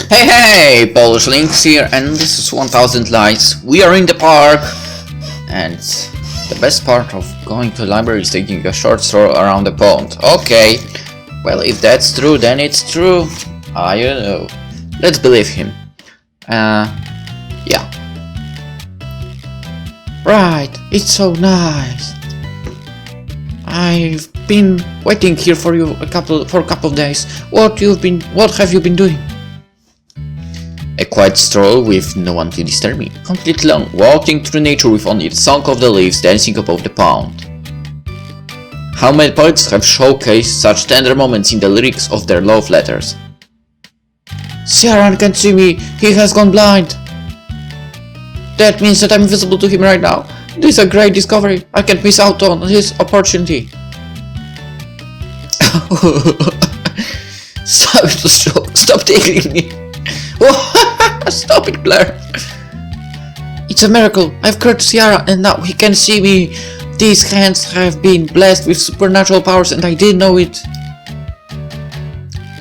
Hey, PolishLynx here, and this is 1000 Lights. We are in the park, and the best part of going to the library is taking a short stroll around the pond. Okay, well, if that's true, then it's true. I don't know. Let's believe him. Yeah. Right, it's so nice. I've been waiting here for you for a couple of days. What have you been doing? A quiet stroll with no one to disturb me. Completely alone, walking through nature with only the song of the leaves dancing above the pond. How many poets have showcased such tender moments in the lyrics of their love letters? Ciaran can't see me, he has gone blind. That means that I'm invisible to him right now. This is a great discovery, I can't miss out on this opportunity. Stop tickling me. Stop it, Claire. It's a miracle. I've cured Ciara and now he can see me. These hands have been blessed with supernatural powers and I didn't know it.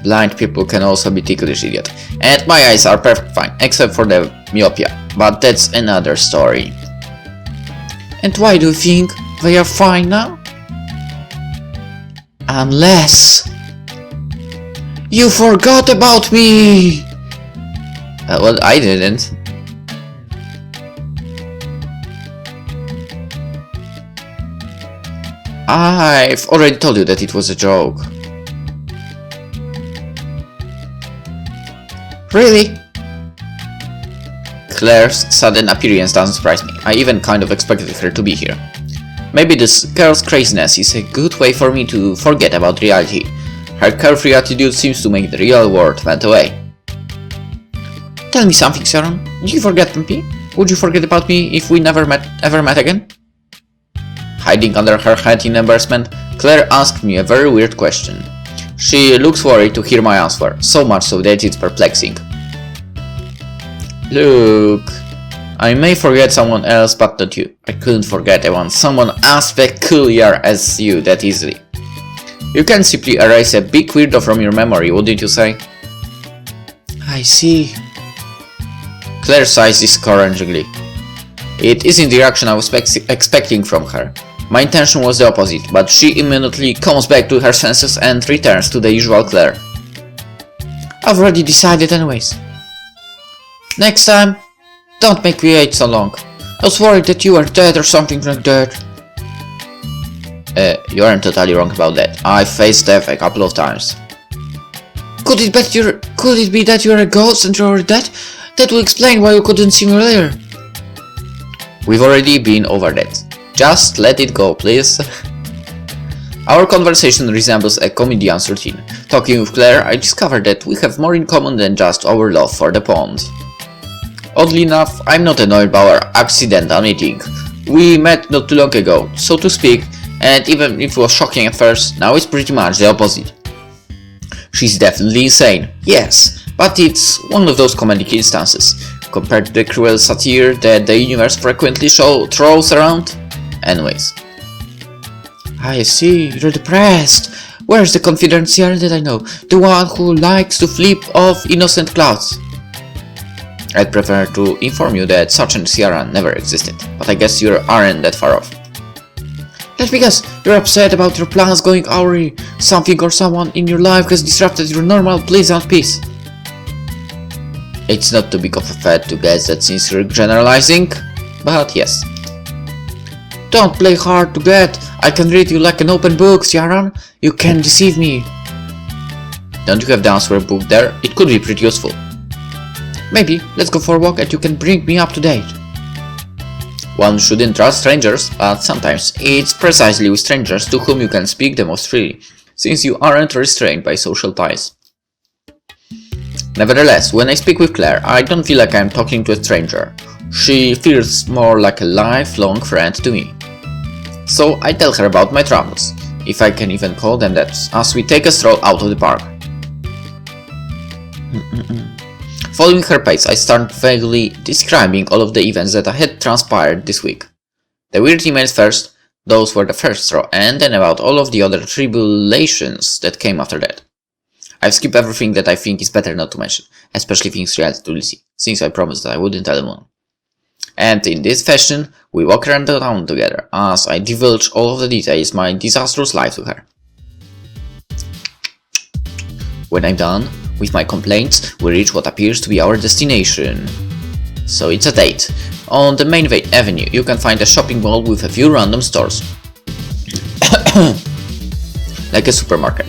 Blind people can also be ticklish, idiot. And my eyes are perfect fine, except for the myopia. But that's another story. And why do you think they are fine now? Unless you forgot about me! Well, I didn't. I've already told you that it was a joke. Really? Claire's sudden appearance doesn't surprise me. I even kind of expected her to be here. Maybe this girl's craziness is a good way for me to forget about reality. Her carefree attitude seems to make the real world melt away. Tell me something, Sharon. Did you forget me? Would you forget about me if we ever met again? Hiding under her head in embarrassment, Claire asked me a very weird question. She looks worried to hear my answer, so much so that it's perplexing. Look, I may forget someone else, but not you. I couldn't forget someone as peculiar as you that easily. You can simply erase a big weirdo from your memory, wouldn't you say? I see. Claire sighs discouragingly. It isn't the reaction I was expecting from her. My intention was the opposite, but she immediately comes back to her senses and returns to the usual Claire. I've already decided anyways. Next time, don't make me wait so long. I was worried that you were dead or something like that. You aren't totally wrong about that. I faced death a couple of times. Could it be that you're a ghost and you're dead? That will explain why you couldn't see me earlier. We've already been over that. Just let it go, please. Our conversation resembles a comedian's routine. Talking with Claire, I discovered that we have more in common than just our love for the pond. Oddly enough, I'm not annoyed by our accidental meeting. We met not too long ago, so to speak, and even if it was shocking at first, now it's pretty much the opposite. She's definitely insane, yes, but it's one of those comedic instances, compared to the cruel satire that the universe frequently throws around. Anyways. I see, you're depressed. Where's the confident Sierra that I know? The one who likes to flip off innocent clouds. I'd prefer to inform you that such a Sierra never existed, but I guess you aren't that far off. Let me guess, you're upset about your plans going awry. Something or someone in your life has disrupted your normal pleasant peace. It's not too big of a fact to guess that since you're generalizing, but yes. Don't play hard to get. I can read you like an open book, Ciaran. You can't deceive me. Don't you have the answer book there? It could be pretty useful. Maybe. Let's go for a walk and you can bring me up to date. One shouldn't trust strangers, but sometimes it's precisely with strangers to whom you can speak the most freely, since you aren't restrained by social ties. Nevertheless, when I speak with Claire, I don't feel like I'm talking to a stranger. She feels more like a lifelong friend to me. So I tell her about my travels, if I can even call them that, as we take a stroll out of the park. Following her pace, I start vaguely describing all of the events that had transpired this week. The weird emails first, those were the first straw, and then about all of the other tribulations that came after that. I've skipped everything that I think is better not to mention, especially things related to Lizzie, since I promised that I wouldn't tell anyone. And in this fashion, we walk around the town together, as I divulge all of the details my disastrous life to her. When I'm done with my complaints, we reach what appears to be our destination. So it's a date. On the main avenue, you can find a shopping mall with a few random stores. Like a supermarket.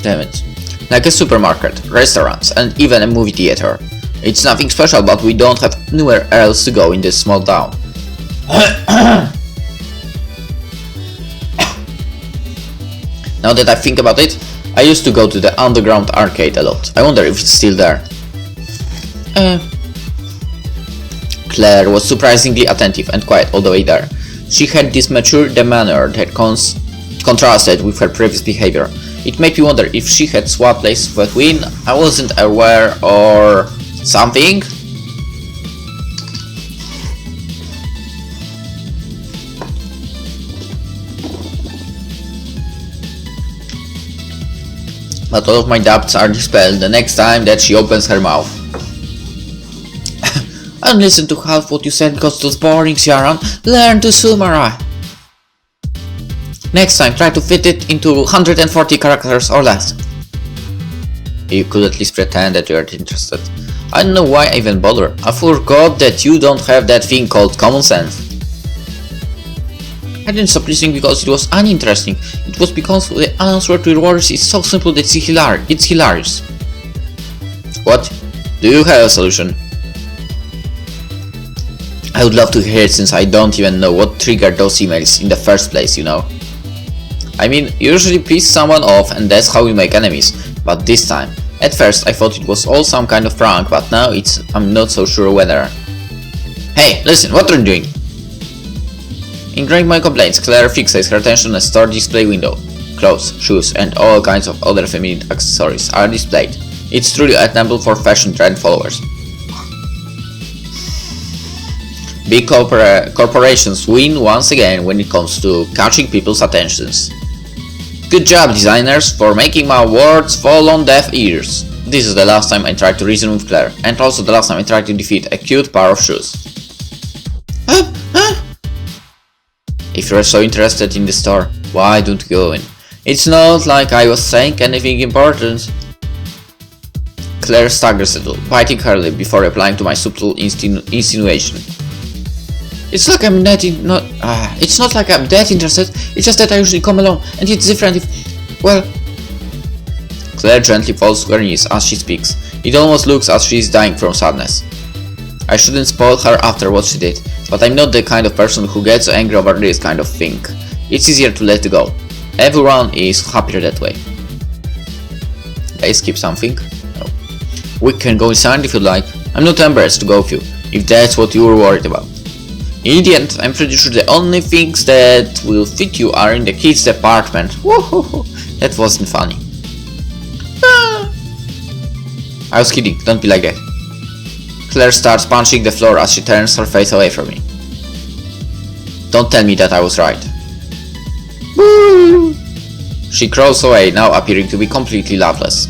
Damn it. Like a supermarket, restaurants, and even a movie theater. It's nothing special, but we don't have anywhere else to go in this small town. Now that I think about it, I used to go to the underground arcade a lot. I wonder if it's still there. Claire was surprisingly attentive and quiet all the way there. She had this mature demeanor that contrasted with her previous behavior. It made me wonder if she had swapped places with Win, I wasn't aware, or something. But all of my doubts are dispelled the next time that she opens her mouth. I don't listen to half what you said because it was boring, Sharon. Learn to summarize. Next time, try to fit it into 140 characters or less. You could at least pretend that you are interested. I don't know why I even bother. I forgot that you don't have that thing called common sense. I didn't stop listening because it was uninteresting. It was because the answer to your worries is so simple that it's hilarious. What? Do you have a solution? I would love to hear it, since I don't even know what triggered those emails in the first place, you know. I mean, you usually piss someone off and that's how you make enemies, but this time, at first I thought it was all some kind of prank, but now I'm not so sure whether. Hey, listen, what are you doing? Ignoring my complaints, Claire fixates her attention on a store display window. Clothes, shoes, and all kinds of other feminine accessories are displayed. It's truly a temple for fashion trend followers. Big corporations win once again when it comes to catching people's attentions. Good job, designers, for making my words fall on deaf ears. This is the last time I tried to reason with Claire, and also the last time I tried to defeat a cute pair of shoes. If you're so interested in the store, why don't you go in? It's not like I was saying anything important. Claire staggers a little, biting her lip before replying to my subtle insinuation. It's like I'm it's not like I'm that interested, it's just that I usually come alone, and it's different if, well... Claire gently falls to her knees as she speaks. It almost looks as she is dying from sadness. I shouldn't spoil her after what she did, but I'm not the kind of person who gets angry over this kind of thing. It's easier to let it go. Everyone is happier that way. Did I skip something? No. We can go inside if you like. I'm not embarrassed to go with you, if that's what you were worried about. In the end, I'm pretty sure the only things that will fit you are in the kids' department. Woohoo! That wasn't funny. I was kidding, don't be like that. Claire starts punching the floor as she turns her face away from me. Don't tell me that I was right. Woo! She crawls away, now appearing to be completely loveless.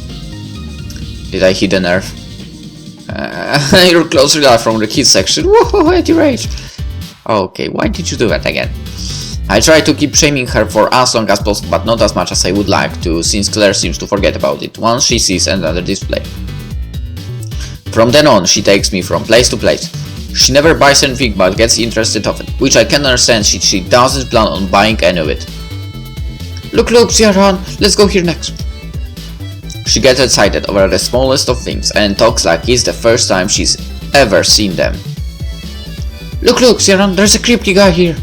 Did I hit a nerve? You're close enough from the kids section. Woohoo, at your age. Okay, why did you do that again? I try to keep shaming her for as long as possible, but not as much as I would like to, since Claire seems to forget about it once she sees another display. From then on, she takes me from place to place. She never buys anything but gets interested of it, which I can understand since she doesn't plan on buying any of it. Look, Sharon, let's go here next. She gets excited over the smallest of things and talks like it's the first time she's ever seen them. Look, Sharon, there's a creepy guy here.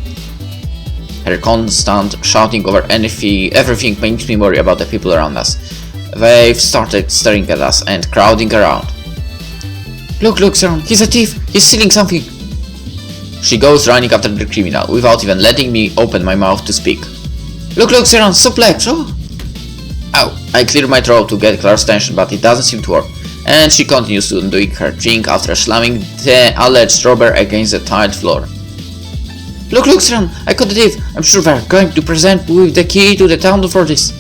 Her constant shouting over everything makes me worry about the people around us. They've started staring at us and crowding around. Look, Sharon, he's a thief! He's stealing something! She goes running after the criminal, without even letting me open my mouth to speak. Look, Sharon, stop legs! Oh! Ow! I clear my throat to get Claire's attention, but it doesn't seem to work, and she continues doing her thing after slamming the alleged robber against the tiled floor. Look, Luxron, I caught the thief. I'm sure they're going to present me with the key to the town for this.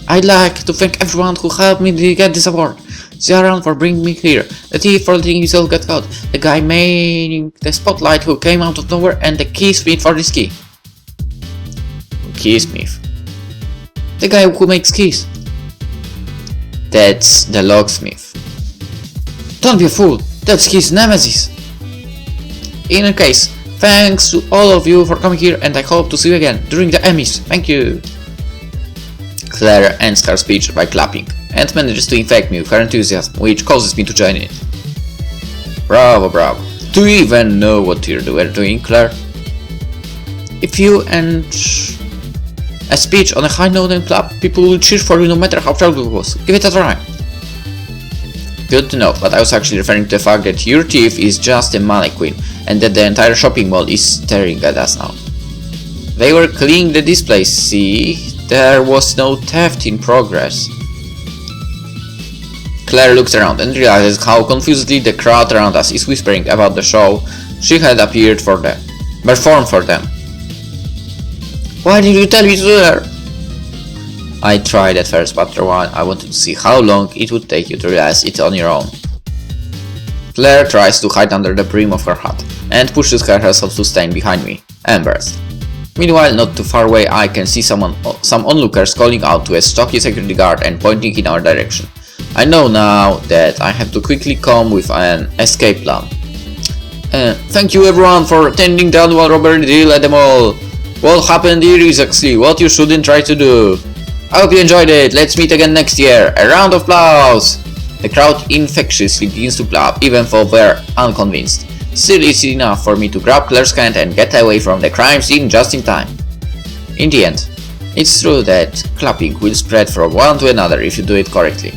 I'd like to thank everyone who helped me to get this award. Sharon for bringing me here, the thief for letting himself get caught, the guy making the spotlight who came out of nowhere, and the keysmith for this key. Keysmith? The guy who makes keys. That's the locksmith. Don't be a fool, that's his nemesis. In any case, thanks to all of you for coming here, and I hope to see you again during the Emmys. Thank you. Claire ends her speech by clapping, and manages to infect me with her enthusiasm, which causes me to join in. Bravo, bravo. Do you even know what you're doing, Claire? If you end a speech on a high note and clap, people will cheer for you no matter how proud it was. Give it a try. Good to know, but I was actually referring to the fact that your thief is just a mannequin, and that the entire shopping mall is staring at us now. They were cleaning the displays, see? There was no theft in progress. Claire looks around and realizes how confusedly the crowd around us is whispering about the show she had performed for them. Why did you tell me to do that? I tried at first, but after a while I wanted to see how long it would take you to realize it on your own. Claire tries to hide under the brim of her hat and pushes herself to stand behind me, embarrassed. Meanwhile, not too far away, I can see some onlookers calling out to a stocky security guard and pointing in our direction. I know now that I have to quickly come with an escape plan. Thank you everyone for attending the annual robbery deal at the mall. What happened here is actually what you shouldn't try to do. I hope you enjoyed it. Let's meet again next year. A round of applause. The crowd infectiously begins to clap, even though they're unconvinced. Still easy enough for me to grab Claire's hand and get away from the crime scene just in time. In the end, it's true that clapping will spread from one to another if you do it correctly.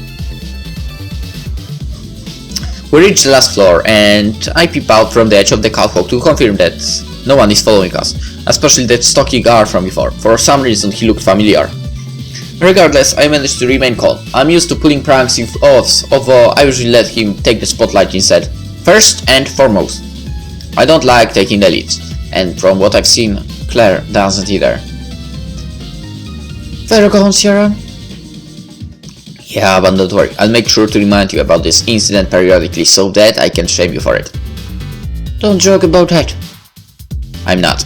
We reach the last floor, and I peep out from the edge of the catwalk to confirm that no one is following us, especially that stocky guard from before. For some reason he looked familiar. Regardless, I managed to remain calm. I'm used to pulling pranks off, although I usually let him take the spotlight instead. First and foremost, I don't like taking the lead, and from what I've seen, Claire doesn't either. There goes Sharon. Yeah, but don't worry, I'll make sure to remind you about this incident periodically so that I can shame you for it. Don't joke about that. I'm not.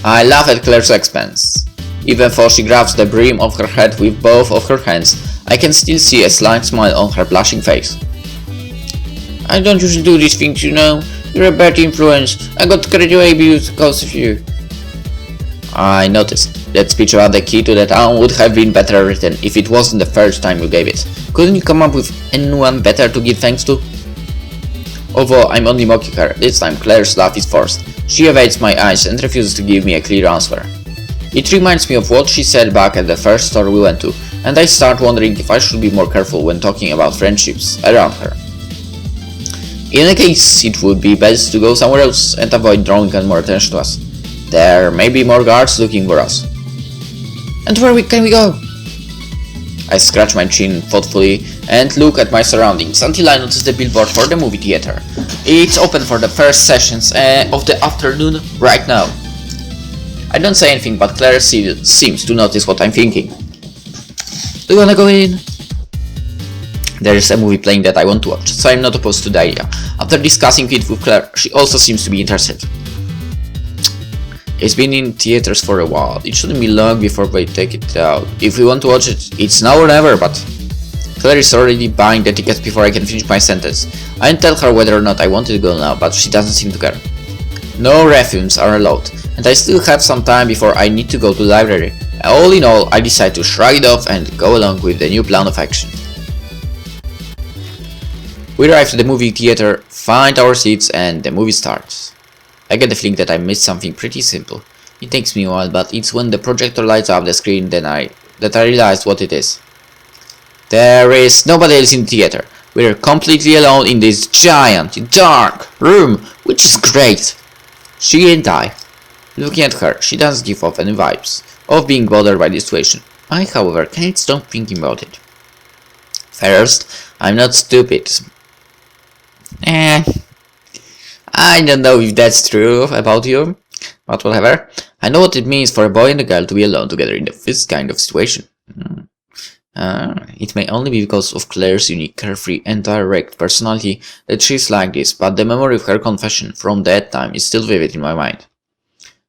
I laugh at Claire's expense. Even though she grabs the brim of her hat with both of her hands, I can still see a slight smile on her blushing face. I don't usually do these things, you know. You're a bad influence. I got carried away because of you. I noticed. That speech about the key to the town would have been better written if it wasn't the first time you gave it. Couldn't you come up with anyone better to give thanks to? Although I'm only mocking her, this time Claire's laugh is forced. She evades my eyes and refuses to give me a clear answer. It reminds me of what she said back at the first store we went to, and I start wondering if I should be more careful when talking about friendships around her. In any case, it would be best to go somewhere else and avoid drawing more attention to us. There may be more guards looking for us. And where can we go? I scratch my chin thoughtfully and look at my surroundings until I notice the billboard for the movie theater. It's open for the first sessions of the afternoon right now. I don't say anything, but Claire seems to notice what I'm thinking. Do you wanna go in? There is a movie playing that I want to watch, so I'm not opposed to the idea. After discussing it with Claire, she also seems to be interested. It's been in theaters for a while. It shouldn't be long before they take it out. If we want to watch it, it's now or never, but Claire is already buying the tickets before I can finish my sentence. I tell her whether or not I wanted to go now, but she doesn't seem to care. No refunds are allowed, and I still have some time before I need to go to the library. All in all, I decide to shrug it off and go along with the new plan of action. We arrive at the movie theater, find our seats, and the movie starts. I get the feeling that I missed something pretty simple. It takes me a while, but it's when the projector lights up the screen that I realized what it is. There is nobody else in the theater. We're completely alone in this giant, dark room, which is great. She and I. Looking at her, she doesn't give off any vibes of being bothered by the situation. I, however, can't stop thinking about it. First, I'm not stupid. I don't know if that's true about you, but whatever. I know what it means for a boy and a girl to be alone together in this kind of situation. It may only be because of Claire's unique, carefree, and direct personality that she's like this, but the memory of her confession from that time is still vivid in my mind.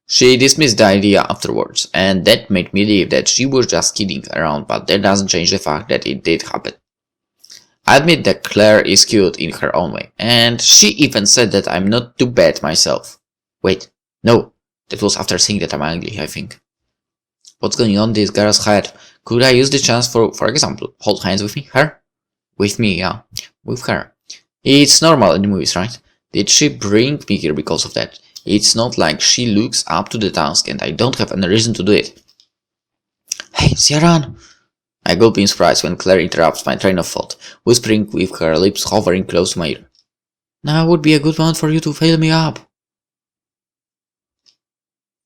She dismissed the idea afterwards, and that made me believe that she was just kidding around, but that doesn't change the fact that it did happen. I admit that Claire is cute in her own way, and she even said that I'm not too bad myself. Wait, no, that was after saying that I'm ugly, I think. What's going on in this girl's head? Could I use the chance for example, hold hands with me? Her? With me, yeah. With her. It's normal in the movies, right? Did she bring me here because of that? It's not like she looks up to the task and I don't have any reason to do it. Hey, Ciaran! I gulp in surprise when Claire interrupts my train of thought, whispering with her lips hovering close to my ear. Now would be a good moment for you to fill me up.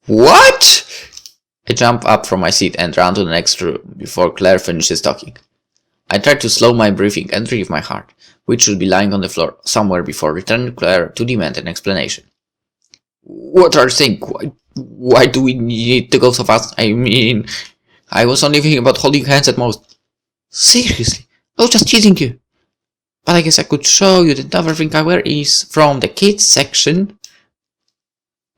What? I jump up from my seat and run to the next room before Claire finishes talking. I try to slow my breathing and relieve my heart, which should be lying on the floor somewhere before returning to Claire to demand an explanation. What are you saying? Why do we need to go so fast? I mean, I was only thinking about holding hands at most. Seriously, I was just teasing you. But I guess I could show you that everything I wear is from the kids section.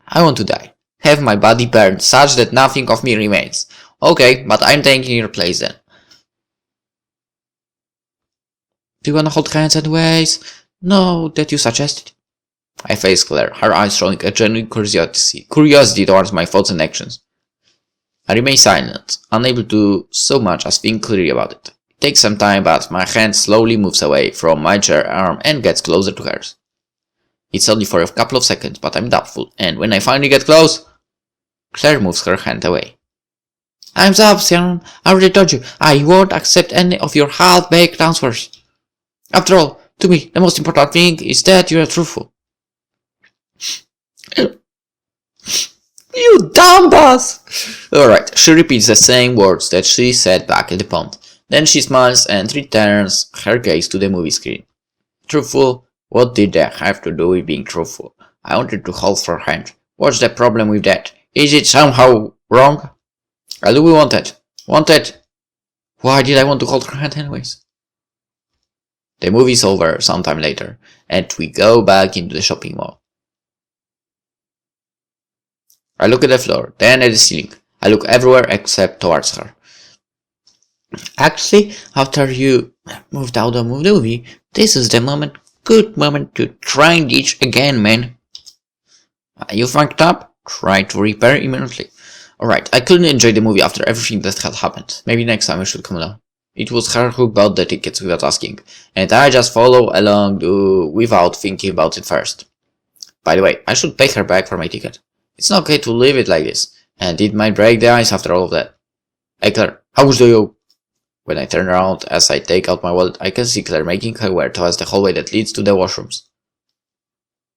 I want to die. Have my body burned such that nothing of me remains. Okay, but I'm taking your place then. Do you wanna hold hands anyways? No, that you suggested. I face Claire, her eyes showing a genuine curiosity towards my thoughts and actions. I remain silent, unable to so much as think clearly about it. It takes some time, but my hand slowly moves away from my chair arm and gets closer to hers. It's only for a couple of seconds, but I'm doubtful, and when I finally get close, Claire moves her hand away. I'm up, Ciaran. I already told you, I won't accept any of your half-baked answers. After all, to me, the most important thing is that you are truthful. You dumbass! Alright, she repeats the same words that she said back at the pond. Then she smiles and returns her gaze to the movie screen. Truthful? What did that have to do with being truthful? I wanted to hold her hand. What's the problem with that? Is it somehow wrong? I do want it. Want it? Why did I want to hold her hand anyways? The movie's over sometime later, and we go back into the shopping mall. I look at the floor, then at the ceiling. I look everywhere except towards her. Actually, after you moved out of the movie, this is the moment, good moment to try and ditch again, man. You fucked up? Try to repair immediately. Alright, I couldn't enjoy the movie after everything that had happened. Maybe next time I should come along. It was her who bought the tickets without asking, and I just follow along without thinking about it first. By the way, I should pay her back for my ticket. It's not okay to leave it like this, and it might break the ice after all of that. Hey Claire, how much do you owe? When I turn around as I take out my wallet, I can see Claire making her way towards the hallway that leads to the washrooms.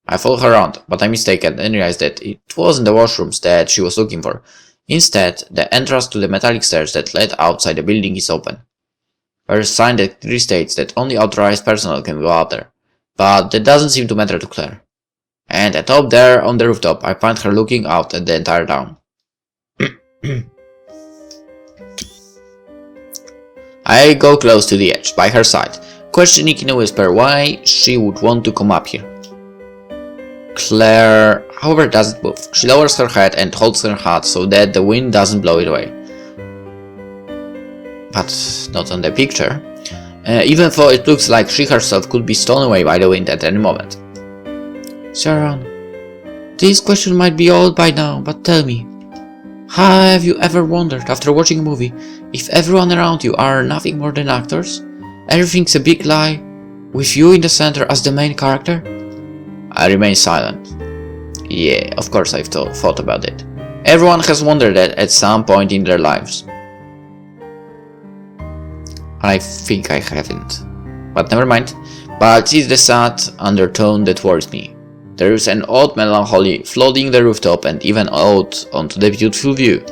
I follow her around, but I'm mistaken and realize that it wasn't the washrooms that she was looking for. Instead, the entrance to the metallic stairs that led outside the building is open. There is a sign that clearly states that only authorized personnel can go out there, but that doesn't seem to matter to Claire. And at top there on the rooftop, I find her looking out at the entire town. I go close to the edge, by her side, questioning in a whisper why she would want to come up here. Claire, however, doesn't move. She lowers her head and holds her hat so that the wind doesn't blow it away. But not on the picture, even though it looks like she herself could be stolen away by the wind at any moment. Ciaran, this question might be old by now, but tell me, have you ever wondered, after watching a movie, if everyone around you are nothing more than actors? Everything's a big lie, with you in the center as the main character? I remain silent. Yeah, of course I've thought about it. Everyone has wondered that at some point in their lives. I think I haven't. But never mind. But it's the sad undertone that worries me. There is an odd melancholy flooding the rooftop and even out onto the beautiful view.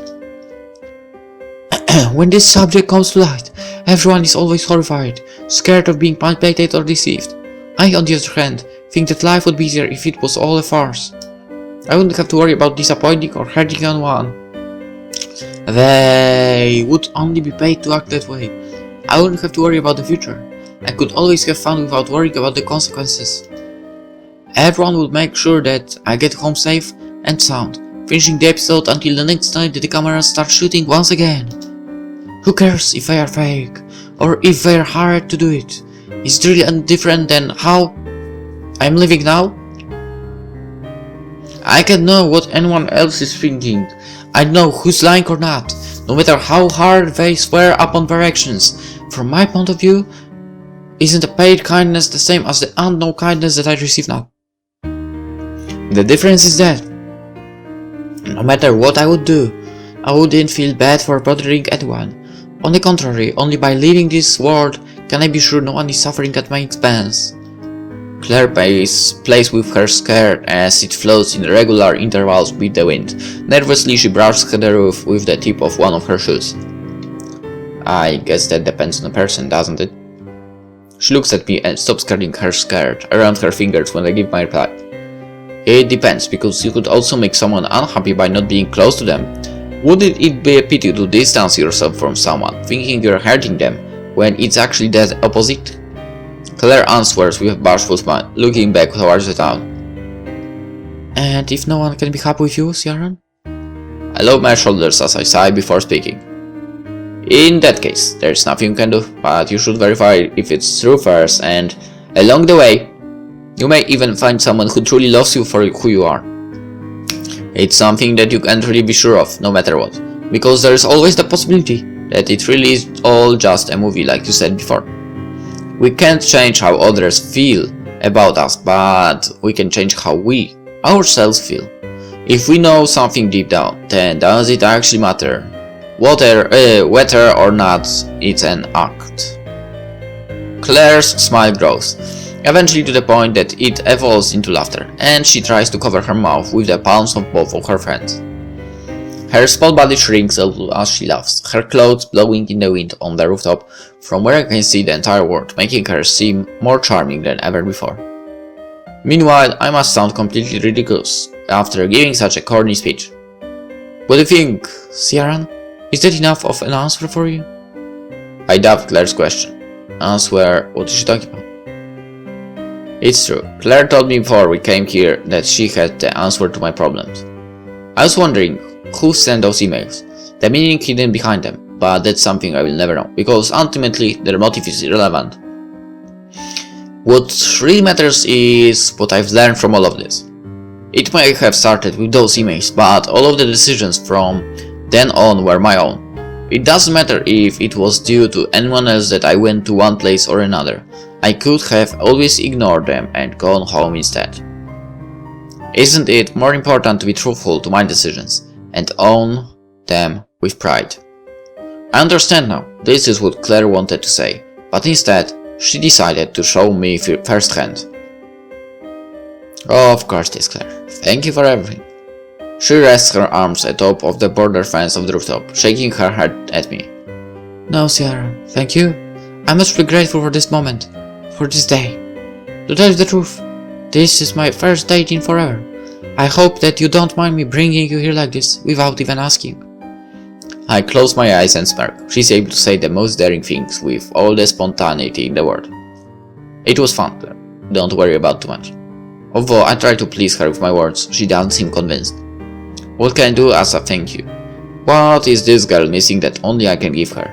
When this subject comes to light, everyone is always horrified, scared of being manipulated or deceived. I, on the other hand, Think that life would be easier if it was all a farce. I wouldn't have to worry about disappointing or hurting anyone. They would only be paid to act that way. I wouldn't have to worry about the future. I could always have fun without worrying about the consequences. Everyone would make sure that I get home safe and sound, finishing the episode until the next night that the cameras start shooting once again. Who cares if they are fake, or if they are hired to do it? It's really different than how I'm living now. I can know what anyone else is thinking. I know who's lying or not, no matter how hard they swear upon their actions. From my point of view, isn't a paid kindness the same as the unknown kindness that I receive now? The difference is that, no matter what I would do, I wouldn't feel bad for bothering anyone. On the contrary, only by leaving this world can I be sure no one is suffering at my expense. Claire plays with her skirt as it floats in regular intervals with the wind. Nervously she brushes the roof with the tip of one of her shoes. I guess that depends on the person, doesn't it? She looks at me and stops curling her skirt around her fingers when I give my reply. It depends, because you could also make someone unhappy by not being close to them. Wouldn't it be a pity to distance yourself from someone, thinking you're hurting them, when it's actually the opposite? Claire answers with a bashful smile, looking back towards the town. And if no one can be happy with you, Ciaran? I lower my shoulders as I sigh before speaking. In that case, there's nothing you can do, but you should verify if it's true first, and along the way, you may even find someone who truly loves you for who you are. It's something that you can't really be sure of, no matter what, because there's always the possibility that it really is all just a movie, like you said before. We can't change how others feel about us, but we can change how we ourselves feel. If we know something deep down, then does it actually matter? Whether or not it's an act. Claire's smile grows, eventually to the point that it evolves into laughter, and she tries to cover her mouth with the palms of both of her hands. Her small body shrinks a little as she laughs, her clothes blowing in the wind on the rooftop, from where I can see the entire world, making her seem more charming than ever before. Meanwhile, I must sound completely ridiculous after giving such a corny speech. What do you think, Ciaran? Is that enough of an answer for you? I doubt Claire's question. Answer, what is she talking about? It's true. Claire told me before we came here that she had the answer to my problems. I was wondering who sent those emails, the meaning hidden behind them, but that's something I will never know, because ultimately their motive is irrelevant. What really matters is what I've learned from all of this. It may have started with those emails, but all of the decisions from then on were my own. It doesn't matter if it was due to anyone else that I went to one place or another. I could have always ignored them and gone home instead. Isn't it more important to be truthful to my decisions and own them with pride? I understand now, this is what Claire wanted to say, but instead, she decided to show me firsthand. Oh, of course, this Claire. Thank you for everything. She rests her arms atop of the border fence of the rooftop, shaking her head at me. No, Ciaran, thank you. I'm much grateful for this moment, for this day. To tell you the truth, this is my first date in forever. I hope that you don't mind me bringing you here like this, without even asking. I close my eyes and smirk. She's able to say the most daring things with all the spontaneity in the world. It was fun, Claire. Don't worry about too much. Although I try to please her with my words, she doesn't seem convinced. What can I do as a thank you? What is this girl missing that only I can give her?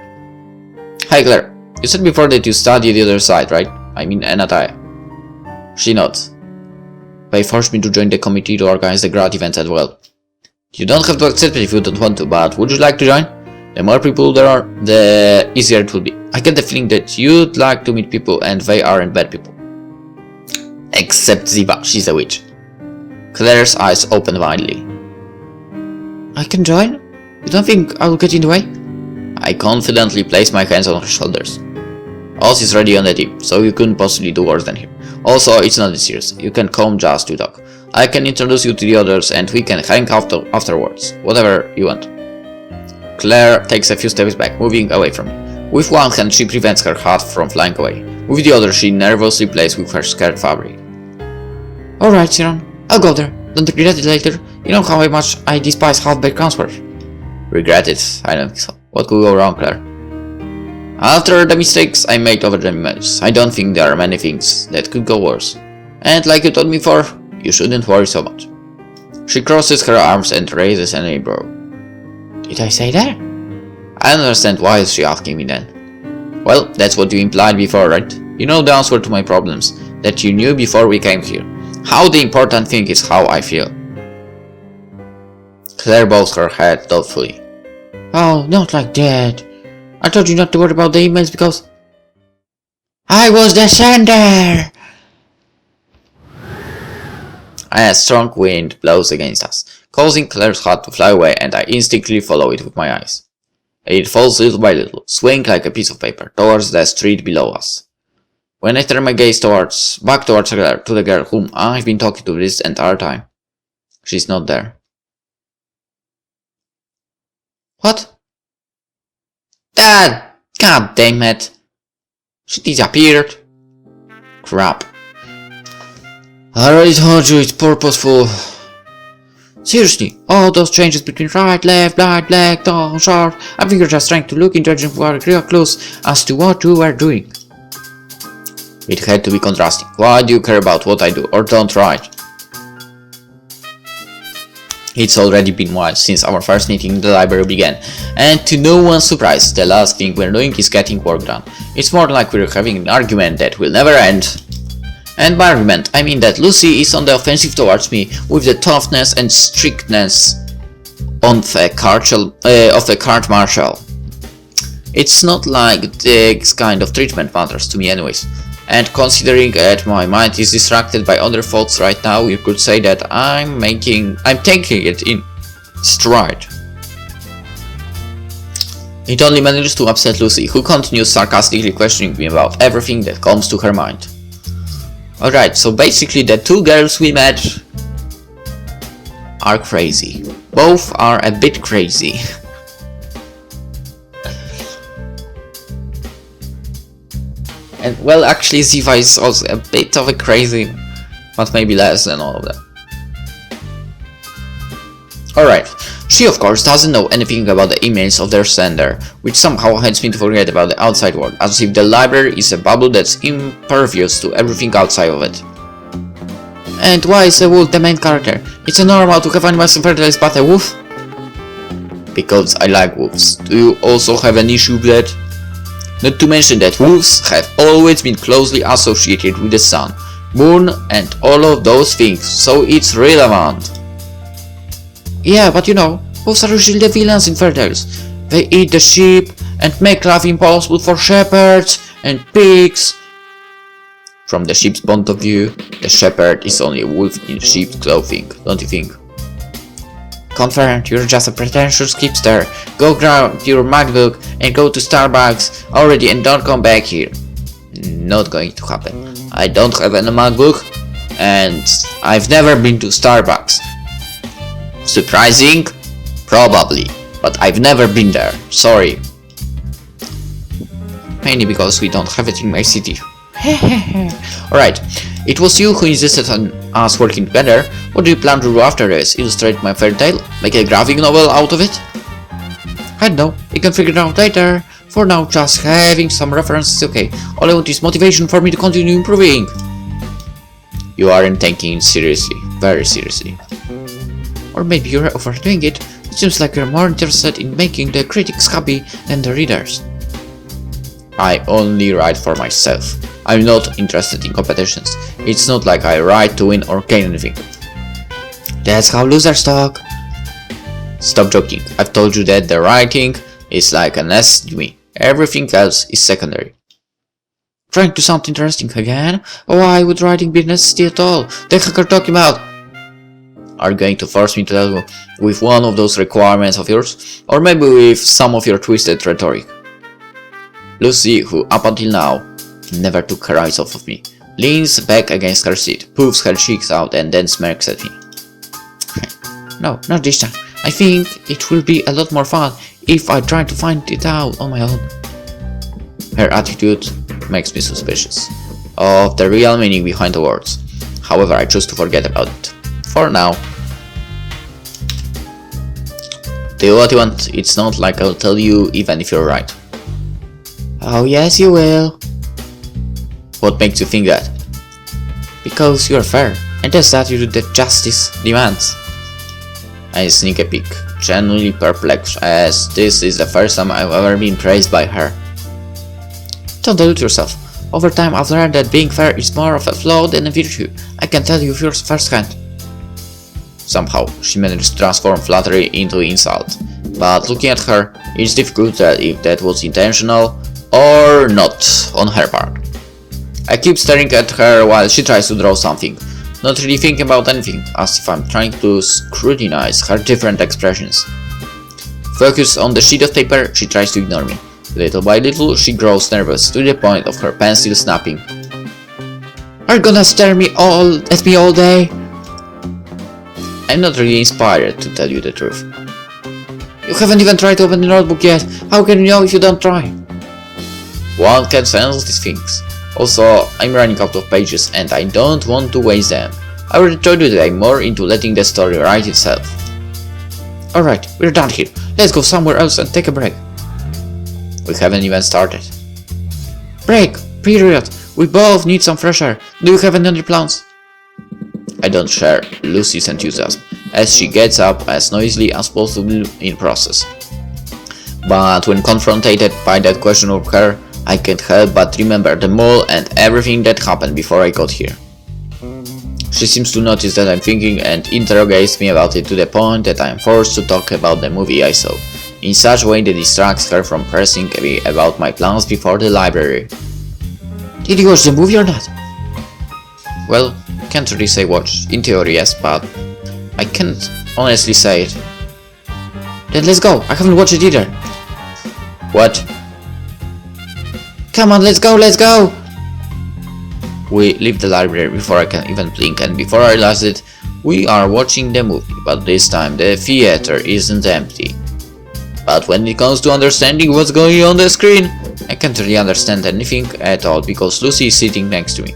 Hi Claire, you said before that you study the other side, right? I mean Anataya. She nods. They forced me to join the committee to organize the grad event as well. You don't have to accept it if you don't want to, but would you like to join? The more people there are, the easier it will be. I get the feeling that you'd like to meet people and they aren't bad people. Except Ziva, she's a witch. Claire's eyes open widely. I can join? You don't think I will get in the way? I confidently place my hands on her shoulders. Oz is ready on the team, so you couldn't possibly do worse than him. Also, it's not this serious. You can come just to talk. I can introduce you to the others and we can hang out afterwards. Whatever you want. Claire takes a few steps back, moving away from me. With one hand she prevents her hat from flying away. With the other she nervously plays with her skirt fabric. Alright, Siran, I'll go there. Don't regret it later. You know how much I despise half-baked transfers. Regret it? I don't think so. What could go wrong, Claire? After the mistakes I made over the emails, I don't think there are many things that could go worse. And like you told me before, you shouldn't worry so much. She crosses her arms and raises an eyebrow. Did I say that? I don't understand why is she asking me then. Well, that's what you implied before, right? You know the answer to my problems, that you knew before we came here. How the important thing is how I feel. Claire bows her head thoughtfully. Oh, not like that. I told you not to worry about the emails because I was the sender! A strong wind blows against us, causing Claire's hat to fly away, and I instinctively follow it with my eyes. It falls little by little, swaying like a piece of paper, towards the street below us. When I turn my gaze back towards Claire, to the girl whom I've been talking to this entire time, she's not there. What? Dad! God damn it! She disappeared. Crap. I already told you it's purposeful. Seriously, all those changes between right, left, right, black, down, sharp, I think you're just trying to look into a real clues as to what you were doing. It had to be contrasting. Why do you care about what I do or don't write? It's already been a while since our first meeting in the library began, and to no one's surprise, the last thing we're doing is getting work done. It's more like we're having an argument that will never end. And by argument, I mean that Lucy is on the offensive towards me with the toughness and strictness of a court martial. It's not like this kind of treatment matters to me anyways. And considering that my mind is distracted by other thoughts right now, you could say that I'm taking it in stride. It only manages to upset Lucy, who continues sarcastically questioning me about everything that comes to her mind. Alright, so basically the two girls we met are crazy. Both are a bit crazy. And well, actually Ziva is also a bit of a crazy, but maybe less than all of them. Alright, she of course doesn't know anything about the emails of their sender, which somehow helps me to forget about the outside world, as if the library is a bubble that's impervious to everything outside of it. And why is a wolf the main character? It's normal to have animals fertilized but a wolf? Because I like wolves. Do you also have an issue with that? Not to mention that wolves have always been closely associated with the sun, moon and all of those things, so it's relevant. Yeah, but you know, wolves are usually the villains in fairy tales. They eat the sheep and make life impossible for shepherds and pigs. From the sheep's point of view, the shepherd is only a wolf in sheep's clothing, don't you think? Confirmed, you're just a pretentious hipster. Go grab your MacBook and go to Starbucks already and don't come back here. Not going to happen. I don't have any MacBook and I've never been to Starbucks. Surprising? Probably, but I've never been there, sorry. Mainly because we don't have it in my city. Alright, it was you who insisted on us working together. What do you plan to do after this? Illustrate my fairy tale? Make a graphic novel out of it? I don't know, you can figure it out later. For now, just having some references is okay. All I want is motivation for me to continue improving. You aren't taking it seriously, very seriously. Or maybe you're overdoing it. It seems like you're more interested in making the critics happy than the readers. I only write for myself. I'm not interested in competitions. It's not like I write to win or gain anything. That's how losers talk. Stop joking. I've told you that the writing is like an necessity to me. Everything else is secondary. Trying to sound interesting again? Why would writing be a necessity at all? The heck are you talking about? Are you going to force me to tell you with one of those requirements of yours? Or maybe with some of your twisted rhetoric? Lucy, who up until now never took her eyes off of me, leans back against her seat, puffs her cheeks out and then smirks at me. No, not this time. I think it will be a lot more fun if I try to find it out on my own. Her attitude makes me suspicious of the real meaning behind the words. However, I choose to forget about it. For now. Do what you want, it's not like I'll tell you even if you're right. Oh yes you will. What makes you think that? Because you're fair, and that's the attitude that justice demands. I sneak a peek, genuinely perplexed, as this is the first time I've ever been praised by her. Don't delude yourself. Over time I've learned that being fair is more of a flaw than a virtue. I can tell you firsthand. Somehow, she managed to transform flattery into insult. But looking at her, it's difficult to tell if that was intentional or not on her part. I keep staring at her while she tries to draw something, not really thinking about anything, as if I'm trying to scrutinize her different expressions. Focused on the sheet of paper, she tries to ignore me. Little by little, she grows nervous to the point of her pencil snapping. Are you gonna stare at me all day? I'm not really inspired, to tell you the truth. You haven't even tried to open the notebook yet. How can you know if you don't try? One can sense these things. Also, I'm running out of pages and I don't want to waste them. I already told you that I'm more into letting the story write itself. Alright, we're done here. Let's go somewhere else and take a break. We haven't even started. Break! Period! We both need some fresh air. Do you have any other plans? I don't share Lucy's enthusiasm, as she gets up as noisily as possible in process. But when confronted by that question of her, I can't help but remember the mall and everything that happened before I got here. She seems to notice that I'm thinking and interrogates me about it to the point that I am forced to talk about the movie I saw, in such a way that distracts her from pressing me about my plans before the library. Did you watch the movie or not? Well, can't really say watch. In theory yes, but I can't honestly say it. Then let's go, I haven't watched it either. What? Come on, let's go! We leave the library before I can even blink, and before I realize it, we are watching the movie, but this time the theater isn't empty. But when it comes to understanding what's going on the screen, I can't really understand anything at all because Lucy is sitting next to me.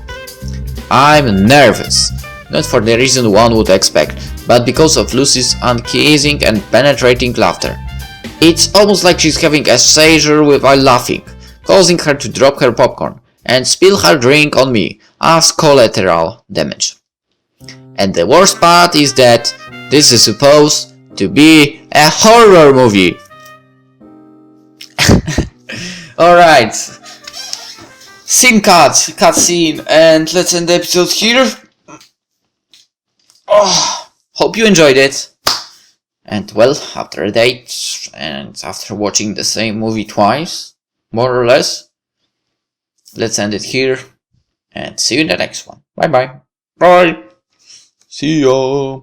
I'm nervous, not for the reason one would expect, but because of Lucy's unceasing and penetrating laughter. It's almost like she's having a seizure while laughing, causing her to drop her popcorn and spill her drink on me as collateral damage. And the worst part is that this is supposed to be a horror movie. Alright. Scene cutscene, and let's end the episode here. Oh, hope you enjoyed it. And well, after a date, and after watching the same movie twice, more or less, let's end it here, and see you in the next one. Bye bye. Bye. See ya.